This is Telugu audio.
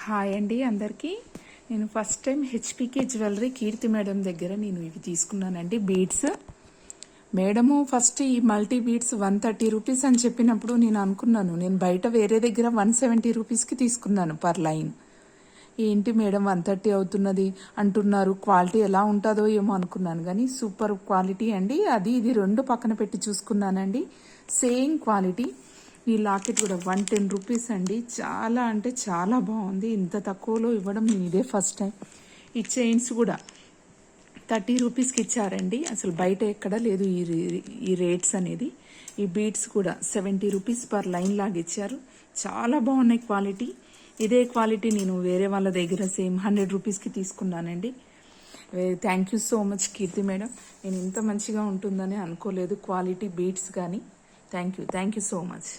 హాయ్ అండి అందరికీ. నేను ఫస్ట్ టైం హెచ్పికే జ్యువెలరీ కీర్తి మేడం దగ్గర నేను ఇవి తీసుకున్నానండి బీడ్స్. మేడము ఫస్ట్ ఈ మల్టీ బీడ్స్ 130 రూపీస్ అని చెప్పినప్పుడు నేను అనుకున్నాను, నేను బయట వేరే దగ్గర 170 రూపీస్కి తీసుకున్నాను పర్ లైన్. ఏంటి మేడం 130 అవుతున్నది అంటున్నారు, క్వాలిటీ ఎలా ఉంటుందో ఏమో అనుకున్నాను, కానీ సూపర్ క్వాలిటీ అండి. అది ఇది రెండు పక్కన పెట్టి చూసుకున్నానండి, సేమ్ క్వాలిటీ. ఈ లాకెట్ కూడా 110 రూపీస్ అండి. చాలా అంటే చాలా బాగుంది. ఇంత తక్కువలో ఇవ్వడం నేను ఇదే ఫస్ట్ టైం. ఈ చైన్స్ కూడా 30 రూపీస్కి ఇచ్చారండి. అసలు బయట ఎక్కడ లేదు ఈ రేట్స్ అనేది. ఈ బీడ్స్ కూడా 70 రూపీస్ పర్ లైన్ లాగా ఇచ్చారు. చాలా బాగున్నాయి క్వాలిటీ. ఇదే క్వాలిటీ నేను వేరే వాళ్ళ దగ్గర సేమ్ 100 రూపీస్కి తీసుకున్నానండి. Thank you so much Keerthi madam. నేను ఇంత మంచిగా ఉంటుందని అనుకోలేదు క్వాలిటీ బీడ్స్ కానీ. Thank you so much.